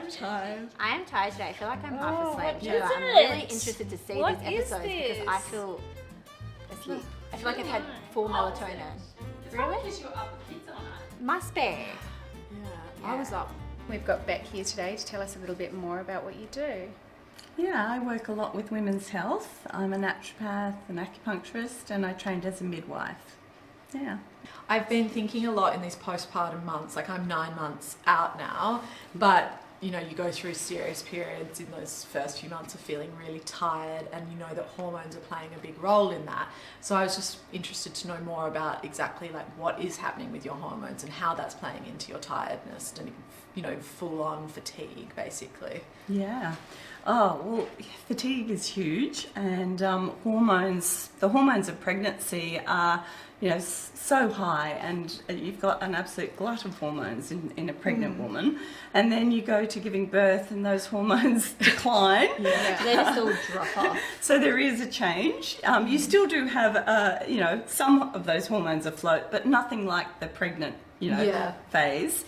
I'm tired. I am tired today. I feel like I'm half asleep too. is I'm it? really interested to see What these is episodes because I feel asleep. I feel like I've had full melatonin. Really? Because you were up with kids all night. Must be. Yeah, I was up. We've got Beck here today to tell us a little bit more about what you do. Yeah, I work a lot with women's health. I'm a naturopath, an acupuncturist, and I trained as a midwife. Yeah. I've been thinking a lot in these postpartum months, like I'm 9 months out now, but you know, you go through serious periods in those first few months of feeling really tired, and you know that hormones are playing a big role in that. So I was just interested to know more about exactly like what is happening with your hormones and how that's playing into your tiredness and, you know, full on fatigue basically. Yeah. Oh, well, fatigue is huge, and the hormones of pregnancy are, you know, so high, and you've got an absolute glut of hormones in a pregnant woman, and then you go to giving birth and those hormones decline. They just all drop off. So there is a change. You still do have, you know, some of those hormones afloat, but nothing like the pregnant, you know, phase.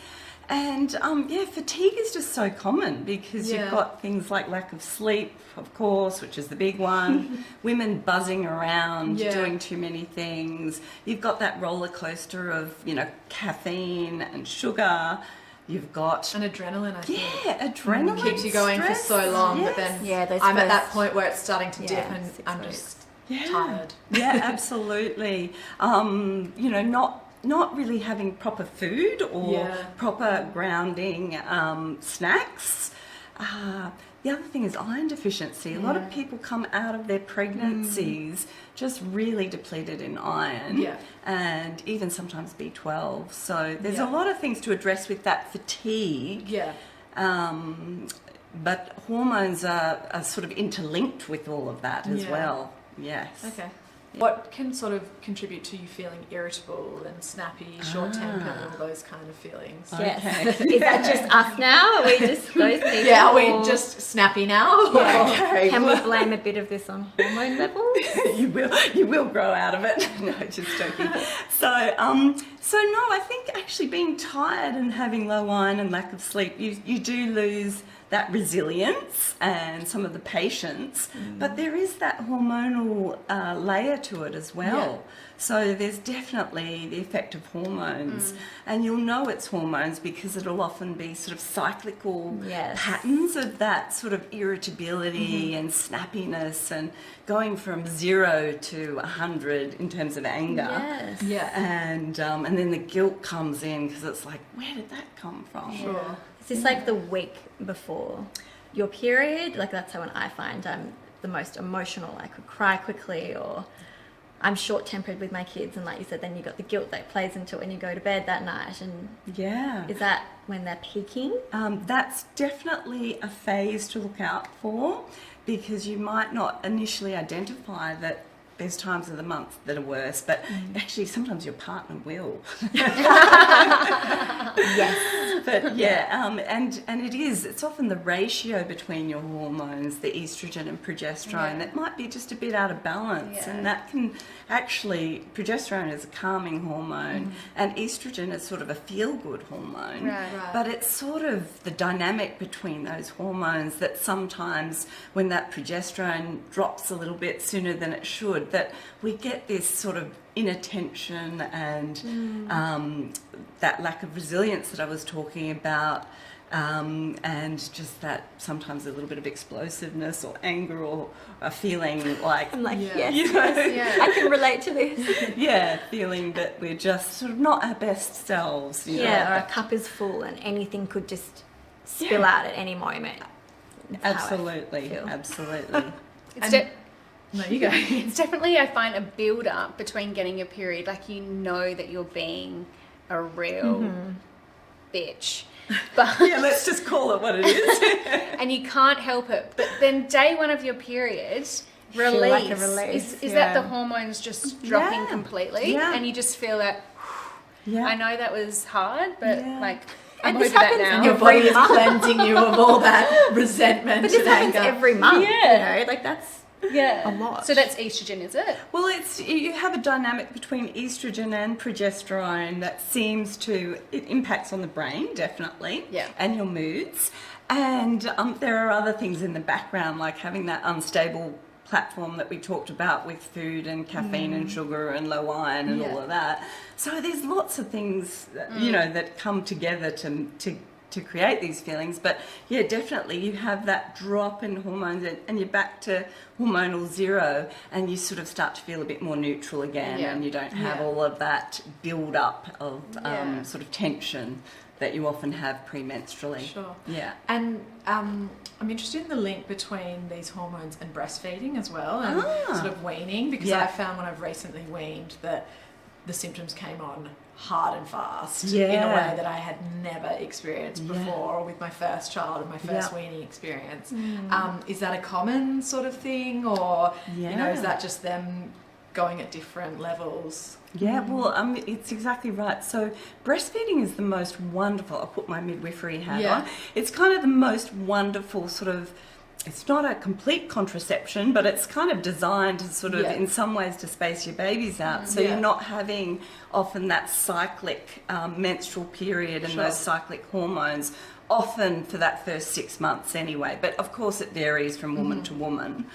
And fatigue is just so common because you've got things like lack of sleep, of course, which is the big one. Women buzzing around, doing too many things. You've got that roller coaster of, you know, caffeine and sugar. You've got And adrenaline, I think. yeah, adrenaline Keeps you going stress. for so long, Yes. but then Yeah, I'm at that point where it's starting to dip and 6 I'm weeks. just Yeah. tired. Yeah, absolutely. You know, not really having proper food or proper grounding snacks. The other thing is iron deficiency. A lot of people come out of their pregnancies just really depleted in iron and even sometimes B12. So there's a lot of things to address with that fatigue. Yeah. But hormones are sort of interlinked with all of that as well. Yes. Okay. What can sort of contribute to you feeling irritable and snappy, short-tempered, all those kind of feelings? Yes. Okay. Is that just us now? Are we just those people? Yeah, are we just snappy now? Okay. Can we blame a bit of this on hormone levels? you will grow out of it. No, just joking. So no, I think actually being tired and having low iron and lack of sleep, you do lose that resilience and some of the patience, but there is that hormonal layer to it as well. So there's definitely the effect of hormones, and you'll know it's hormones because it'll often be sort of cyclical patterns of that sort of irritability and snappiness, and going from 0 to 100 in terms of anger. Yes. Yeah. And then the guilt comes in because it's like, where did that come from? Sure. Is this like the week before your period? Like that's how when I find I'm the most emotional. I could cry quickly, or I'm short-tempered with my kids, and like you said, then you got the guilt that plays into it when you go to bed that night. And is that when they're peaking? That's definitely a phase to look out for, because you might not initially identify that there's times of the month that are worse, but actually sometimes your partner will. Yes. But and it's often the ratio between your hormones, the estrogen and progesterone, that might be just a bit out of balance, and that can actually, progesterone is a calming hormone and estrogen is sort of a feel-good hormone. Right. But it's sort of the dynamic between those hormones that sometimes when that progesterone drops a little bit sooner than it should, that we get this sort of inattention and that lack of resilience that I was talking about, and just that sometimes a little bit of explosiveness or anger or a feeling like, I'm like, you know, I can relate to this. feeling that we're just sort of not our best selves. You know? Or a cup is full and anything could just spill out at any moment. That's how I feel. Absolutely. No, you go. It's definitely, I find, a build-up between getting your period. Like, you know that you're being a real bitch. But let's just call it what it is. and you can't help it. But then day one of your period, Feel like a release. is that the hormones just dropping completely? Yeah. And you just feel that, Yeah. I know that was hard, but like, I'm And this over that happens now. Your body is cleansing you of all that resentment But this and happens anger. every month, Yeah. you know, like that's Yeah. a lot. So that's estrogen, is it? Well, you have a dynamic between estrogen and progesterone that seems to, it impacts on the brain, definitely, Yeah. and your moods. And there are other things in the background, like having that unstable platform that we talked about with food and caffeine and sugar and low iron and all of that. So there's lots of things, you know, that come together to create these feelings. But yeah, definitely you have that drop in hormones and you're back to hormonal zero, and you sort of start to feel a bit more neutral again, and you don't have all of that build up of sort of tension that you often have premenstrually. Sure. Yeah. And I'm interested in the link between these hormones and breastfeeding as well, and sort of weaning, because I found when I've recently weaned that the symptoms came on hard and fast in a way that I had never experienced before with my first child and my first weaning experience. Is that a common sort of thing, or you know, is that just them going at different levels? Yeah, well, it's exactly right. So breastfeeding is the most wonderful, I'll put my midwifery hat on. It's kind of the most wonderful sort of, it's not a complete contraception, but it's kind of designed to sort of, in some ways, to space your babies out. So you're not having often that cyclic menstrual period and those cyclic hormones, often for that first 6 months anyway. But of course it varies from woman to woman.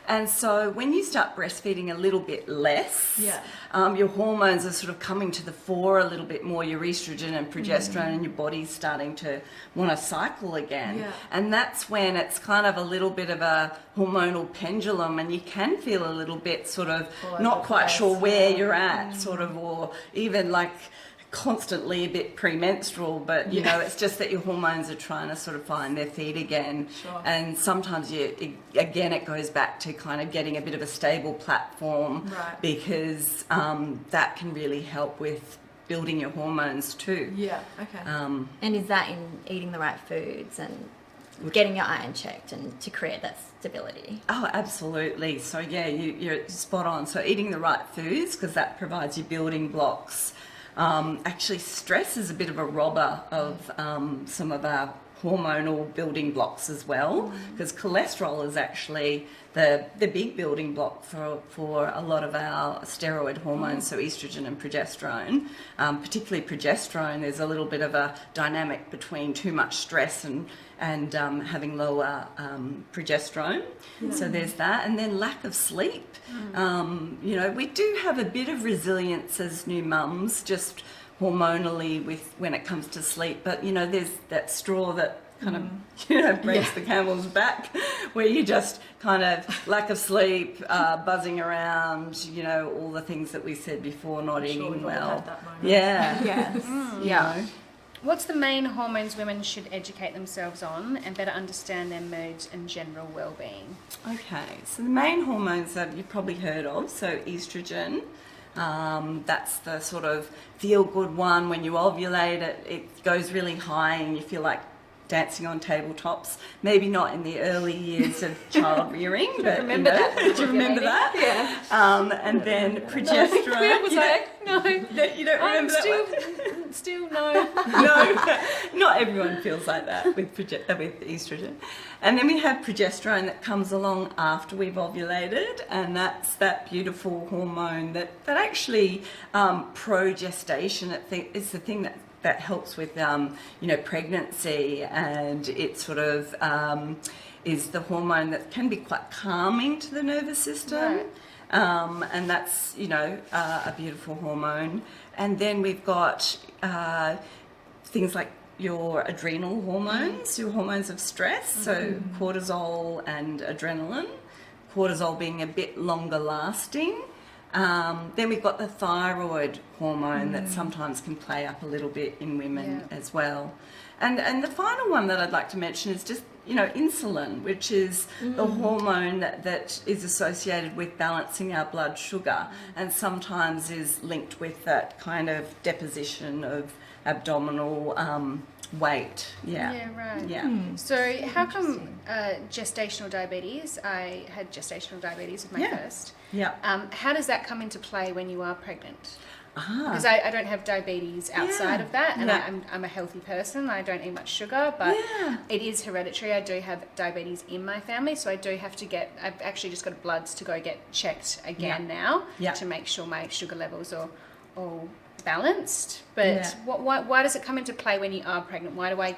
And so when you start breastfeeding a little bit less, your hormones are sort of coming to the fore a little bit more, your estrogen and progesterone, and your body's starting to want to cycle again. And that's when it's kind of a little bit of a hormonal pendulum, and you can feel a little bit sort of not quite sure where you're at, sort of, or even like constantly a bit premenstrual, but you know, it's just that your hormones are trying to sort of find their feet again. And sometimes again it goes back to kind of getting a bit of a stable platform, because that can really help with building your hormones too. And is that in eating the right foods and getting your iron checked and to create that stability? Oh, absolutely. So yeah, you're spot on. So eating the right foods, because that provides you building blocks. Actually, stress is a bit of a robber of some of our hormonal building blocks as well, because cholesterol is actually the big building block for a lot of our steroid hormones, so estrogen and progesterone. Particularly progesterone, there's a little bit of a dynamic between too much stress and having lower progesterone. So there's that. And then lack of sleep. You know, we do have a bit of resilience as new mums, just hormonally when it comes to sleep. But, you know, there's that straw that kind of, you know, breaks the camel's back, where you just kind of lack of sleep, buzzing around, you know, all the things that we said before, not eating well. You know. What's the main hormones women should educate themselves on and better understand their moods and general well-being? Okay, so the main hormones that you've probably heard of, so estrogen, that's the sort of feel-good one. When you ovulate, it goes really high and you feel like dancing on tabletops. Maybe not in the early years of child rearing, but remember that. Do you remember that? Yeah. And then progesterone. No. You don't remember that one? Still no. No, not everyone feels like that with estrogen. And then we have progesterone that comes along after we've ovulated, and that's that beautiful hormone that actually progestation, it's the thing that helps with you know, pregnancy, and it sort of is the hormone that can be quite calming to the nervous system. And that's, you know, a beautiful hormone. And then we've got things like your adrenal hormones, your hormones of stress, so cortisol and adrenaline, cortisol being a bit longer lasting. Then we've got the thyroid hormone that sometimes can play up a little bit in women as well. And the final one that I'd like to mention is just, you know, insulin, which is the hormone that is associated with balancing our blood sugar, and sometimes is linked with that kind of deposition of abdominal weight. So how come gestational diabetes? I had gestational diabetes with my first. How does that come into play when you are pregnant? Because I don't have diabetes outside of that, and I'm a healthy person. I don't eat much sugar, but it is hereditary. I do have diabetes in my family, so I do have to I've actually just got bloods to go get checked again now to make sure my sugar levels are all balanced. But why does it come into play when you are pregnant? Why do I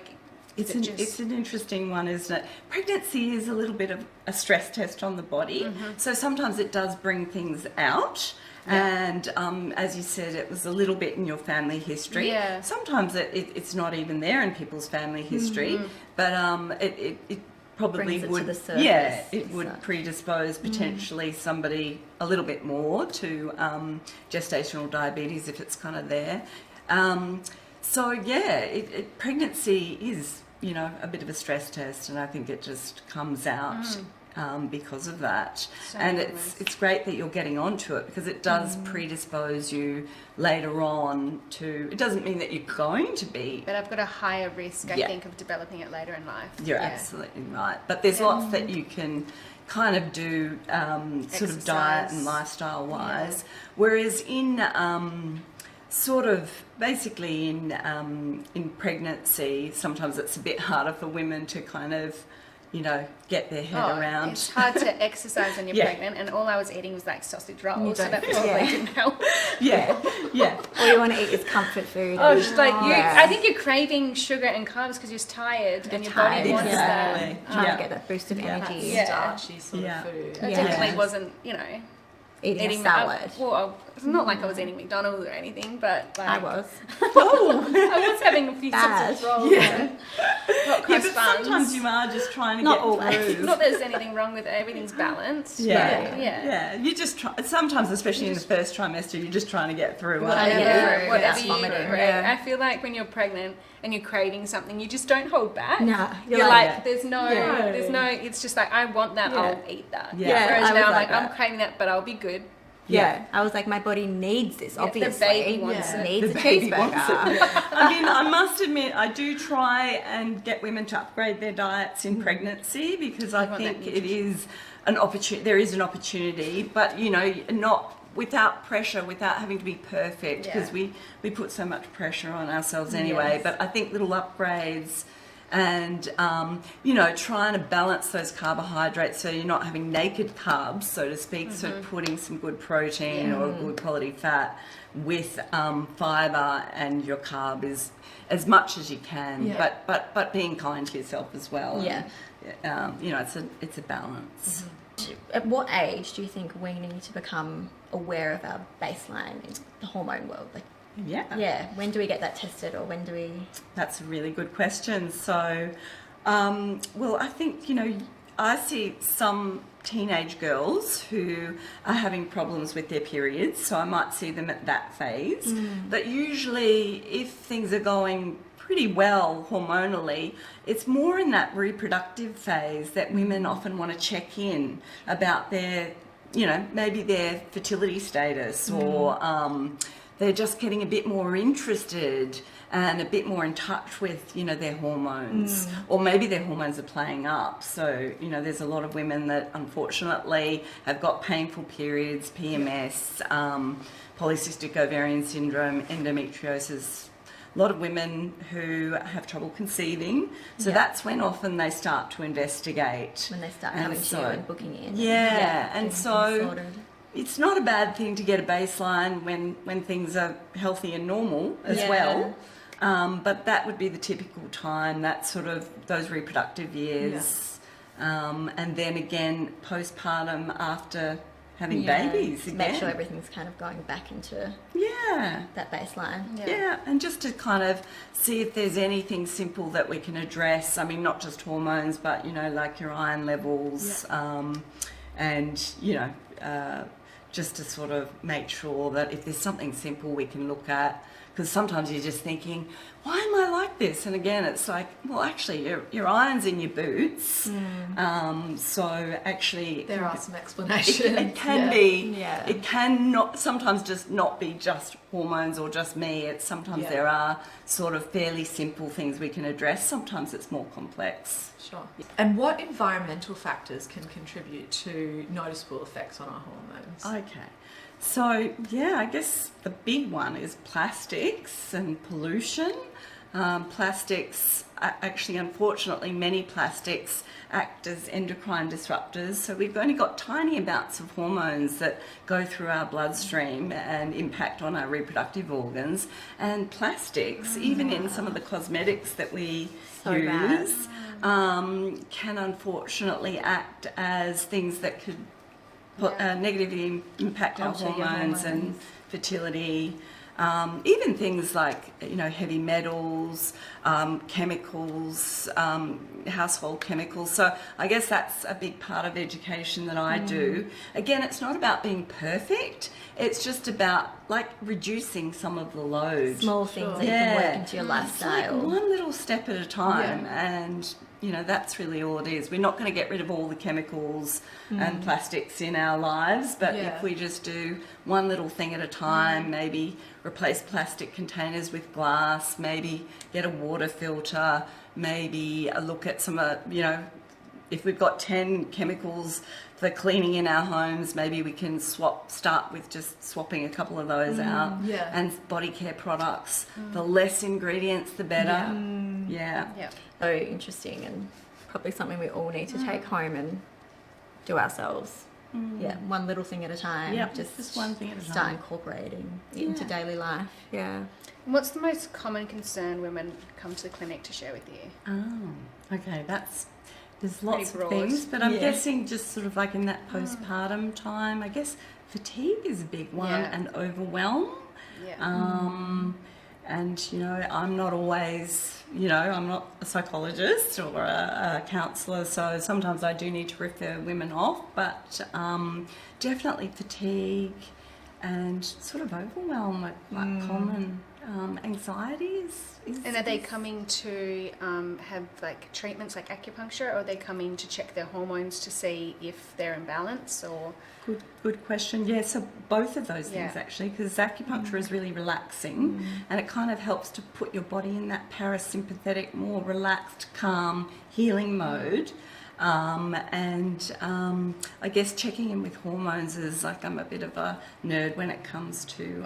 It's an interesting one, isn't it? Pregnancy is a little bit of a stress test on the body. So sometimes it does bring things out. And as you said, it was a little bit in your family history. Yeah. Sometimes it's not even there in people's family history, but it probably would, to the surface. It would predispose potentially somebody a little bit more to gestational diabetes if it's kind of there. Pregnancy is, a bit of a stress test, and I think it just comes out because of that. And it's great that you're getting onto it, because it does predispose you later on to, it doesn't mean that you're going to be. But I've got a higher risk, I think, of developing it later in life. You're absolutely right. But there's lots that you can kind of do sort of diet and lifestyle wise. Whereas in sort of basically in pregnancy, sometimes it's a bit harder for women to kind of, get their head around. It's hard to exercise when you're pregnant, and all I was eating was like sausage rolls, so that probably didn't help. All you want to eat is comfort food. Oh, just like I think you're craving sugar and carbs because you're tired, and your body wants that. Trying to get that boost of energy. Starchy sort of food. I definitely wasn't, eating a salad. It's not like I was eating McDonald's or anything, but like, I was. I was having a few sausage rolls and hot cross buns. Sometimes you are just trying to get through. Not that there's anything wrong with it. Everything's balanced. You just try. Sometimes, especially in the first trimester, you're just trying to get through. Whatever you eat. I feel like when you're pregnant and you're craving something, you just don't hold back. No, you're like there's no. It's just like I want that. I'll eat that. Whereas now I'm craving that, but I'll be good. I was like, my body needs this, obviously. The baby wants it. Needs a cheeseburger. I mean, I must admit, I do try and get women to upgrade their diets in pregnancy, because I think it is an opportunity. There is an opportunity, but, not without pressure, without having to be perfect, because we put so much pressure on ourselves anyway. But I think little upgrades and, trying to balance those carbohydrates so you're not having naked carbs, so to speak, so putting some good protein or good quality fat with fibre and your carb is as much as you can, but being kind to yourself as well. It's a balance. At what age do you think we need to become aware of our baseline in the hormone world? When do we get that tested, or when do we? That's a really good question. So, I think, I see some teenage girls who are having problems with their periods, so I might see them at that phase. But usually, if things are going pretty well hormonally, it's more in that reproductive phase that women often want to check in about their, maybe their fertility status, or they're just getting a bit more interested and a bit more in touch with, their hormones, or maybe their hormones are playing up. So, there's a lot of women that unfortunately have got painful periods, PMS, polycystic ovarian syndrome, endometriosis. A lot of women who have trouble conceiving. So that's when often they start to investigate. When they start coming to you and booking in. And so it's not a bad thing to get a baseline when things are healthy and normal as well. But that would be the typical time, that sort of those reproductive years. And then again, postpartum after having babies again. Make sure everything's kind of going back into that baseline. And just to kind of see if there's anything simple that we can address. I mean, not just hormones, but, like your iron levels, and, just to sort of make sure that if there's something simple we can look at, because sometimes you're just thinking, why am I like this? And again, it's like, well, actually, your iron's in your boots. So actually, there are some explanations. It can be. It can not sometimes just not be just hormones or just me. It's sometimes there are sort of fairly simple things we can address. Sometimes it's more complex. Sure. And what environmental factors can contribute to noticeable effects on our hormones? Okay. So, I guess the big one is plastics and pollution. Plastics, actually, unfortunately, many plastics act as endocrine disruptors. So we've only got tiny amounts of hormones that go through our bloodstream and impact on our reproductive organs. And plastics, even in some of the cosmetics that we use, can unfortunately act as things that could negatively impact our hormones and fertility. Even things like, heavy metals, chemicals, household chemicals. So I guess that's a big part of education that I do. Again, it's not about being perfect. It's just about reducing some of the load. Small things that you can work into your lifestyle. It's one little step at a time, and that's really all it is. We're not going to get rid of all the chemicals and plastics in our lives, but if we just do one little thing at a time, maybe replace plastic containers with glass, maybe get a water filter, maybe look at some, if we've got 10 chemicals for cleaning in our homes, maybe we can start with just swapping a couple of those out. And body care products, the less ingredients, the better. So interesting, and probably something we all need to take home and do ourselves. One little thing at a time. Just one thing at a time. Start incorporating it into daily life. What's the most common concern women come to the clinic to share with you? Oh, okay, there's lots of things, but I'm guessing just sort of in that postpartum time, I guess fatigue is a big one, and overwhelm. And, I'm not always, I'm not a psychologist or a counsellor, so sometimes I do need to refer women off, but definitely fatigue and sort of overwhelm, like common anxieties. And are they coming to have treatments like acupuncture, or are they coming to check their hormones to see if they're in balance? Or Good question. Yeah, so both of those things actually, because acupuncture is really relaxing, and it kind of helps to put your body in that parasympathetic, more relaxed, calm, healing mode. I guess checking in with hormones is I'm a bit of a nerd when it comes to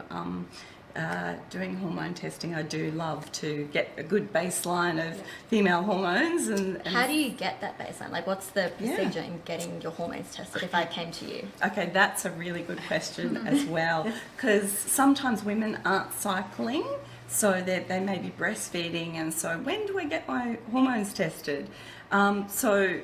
doing hormone testing. I do love to get a good baseline of female hormones. And how do you get that baseline? What's the procedure in getting your hormones tested if I came to you? Okay, that's a really good question as well, because sometimes women aren't cycling, so they may be breastfeeding, and so when do I get my hormones tested? So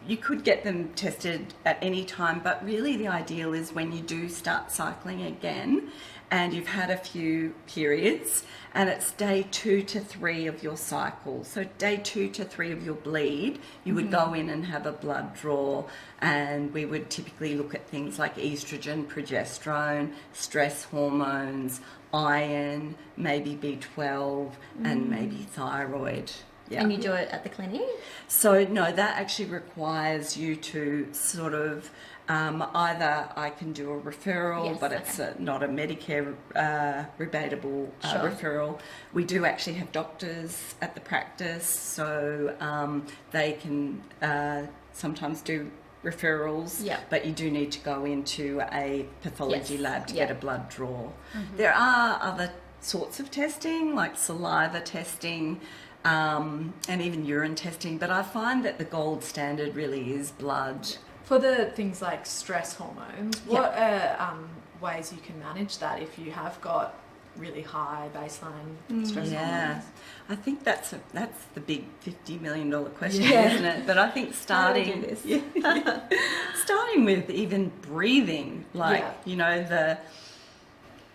you could get them tested at any time, but really the ideal is when you do start cycling again and you've had a few periods, and it's day 2 to 3 of your cycle. So day 2 to 3 of your bleed, you would go in and have a blood draw, and we would typically look at things like estrogen, progesterone, stress hormones, iron, maybe B12, and maybe thyroid. Yeah. And you do it at the clinic? So no, that actually requires you to sort of either I can do a referral, but it's not a Medicare rebatable referral. We do actually have doctors at the practice, so they can sometimes do referrals, but you do need to go into a pathology lab to get a blood draw. There are other sorts of testing, like saliva testing, and even urine testing, but I find that the gold standard really is blood. For the things like stress hormones, what are ways you can manage that if you have got really high baseline stress hormones? I think that's the big $50 million question, isn't it? But I think starting with even breathing, the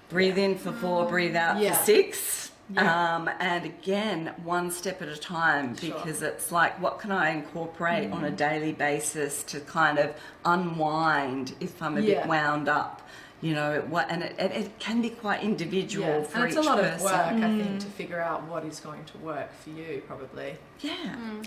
breathe in for 4, breathe out for 6. And again, one step at a time, because it's what can I incorporate on a daily basis to kind of unwind if I'm a bit wound up, and it can be quite individual for each person. And it's a lot of work, I think, to figure out what is going to work for you, probably.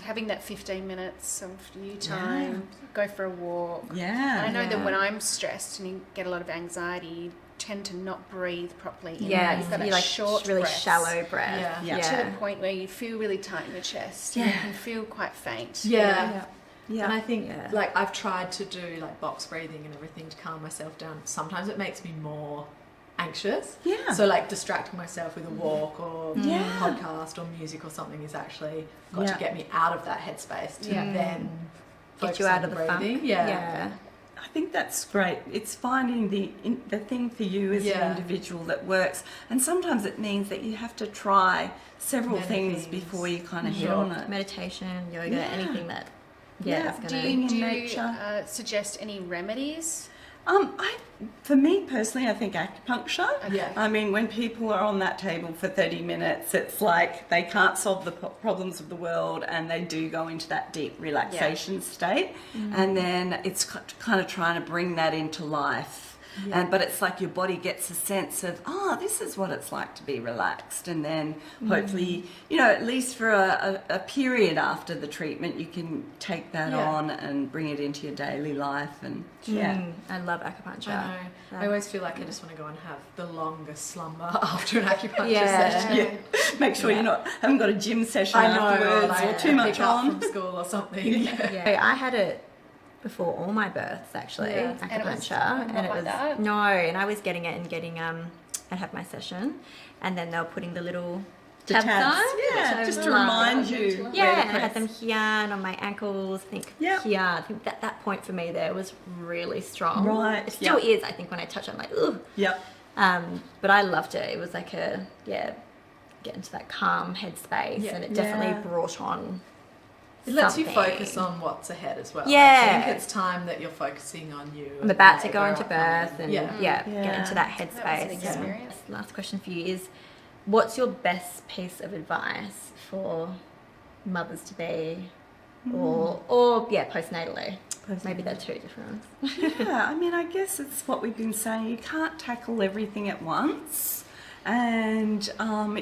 Having that 15 minutes of you time, go for a walk. Yeah. And I know that when I'm stressed and you get a lot of anxiety, tend to not breathe properly. You've got that short really breaths. shallow breath. To the point where you feel really tight in your chest. And you can feel quite faint. Yeah. And I think I've tried to do box breathing and everything to calm myself down. Sometimes it makes me more anxious. Yeah. So like distracting myself with a walk or podcast or music or something is actually got to get me out of that headspace to then get you out of the breathing. funk. Yeah. I think that's great. It's finding the thing for you as an individual that works, and sometimes it means that you have to try several things before you kind of hit on it. Meditation, yoga, anything that is going to... Do you suggest any remedies? For me personally, I think acupuncture. Yeah. I mean, when people are on that table for 30 minutes, it's like they can't solve the problems of the world, and they do go into that deep relaxation state. And then it's kind of trying to bring that into life. But it's like your body gets a sense of, this is what it's like to be relaxed. And then hopefully, at least for a period after the treatment, you can take that on and bring it into your daily life. And I love acupuncture. I know. I always feel like I just want to go and have the longest slumber after an acupuncture session. Make sure you haven't got a gym session afterwards or too much on from school or something. I had it before all my births, actually, acupuncture, and it was and I was getting it and I'd have my session, and then they were putting the little tabs on, just to remind you. And I had them here and on my ankles. I think here. I think that point for me there was really strong. Right, it still is. I think when I touch it, I'm like, ooh. Yep. But I loved it. It was like get into that calm headspace, and it definitely brought on. It lets you focus on what's ahead as well. Yeah. I think it's time that you're focusing on you. I'm about to go into birth and get into that headspace. That was an experience. Last question for you is, what's your best piece of advice for mothers to be or postnatally? Maybe they're two different ones. I mean, I guess it's what we've been saying. You can't tackle everything at once. And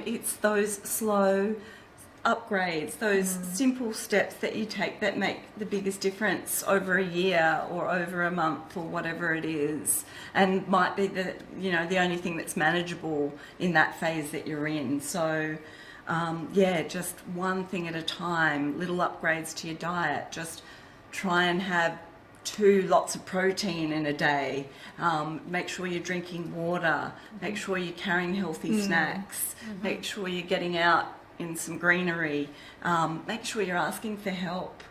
it's those slow upgrades, those simple steps that you take that make the biggest difference over a year or over a month or whatever it is, and might be the only thing that's manageable in that phase that you're in. So just one thing at a time, little upgrades to your diet. Just try and have 2 lots of protein in a day. Make sure you're drinking water. Make sure you're carrying healthy snacks. Make sure you're getting out in some greenery. Make sure you're asking for help.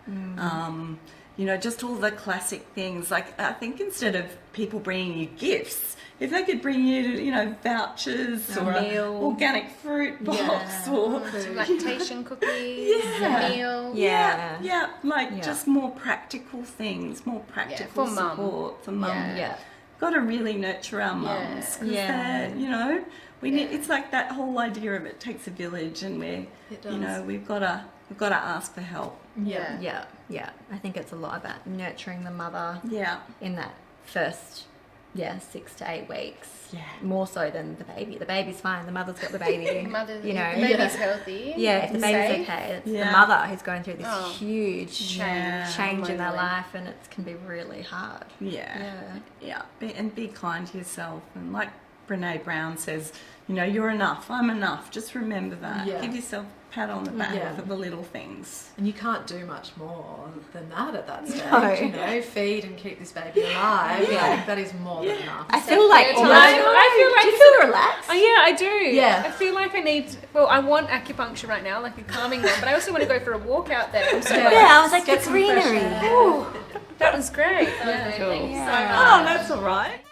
Just all the classic things. Like, I think instead of people bringing you gifts, if they could bring you, vouchers or an organic fruit box or lactation cookies, a meal. Just more practical things, more practical support for mum. Got to really nurture our mums because they're, we need. It's like that whole idea of it takes a village, and we've got to ask for help. I think it's a lot about nurturing the mother. In that first 6 to 8 weeks. More so than the baby. The baby's fine. The mother's got the baby. The baby's healthy. If the baby's okay, it's the mother who's going through this huge change in their life, and it can be really hard. And be kind to yourself, and like Brene Brown says, you're enough. I'm enough. Just remember that. Give yourself a pat on the back for the little things. And you can't do much more than that at that stage. Feed and keep this baby alive. I think that is more than enough. I feel like do you feel relaxed? I do. I feel like I want acupuncture right now, like a calming one, but I also want to go for a walk out there. I was like, the greenery. That was great. Thanks so much. Oh, that's all right.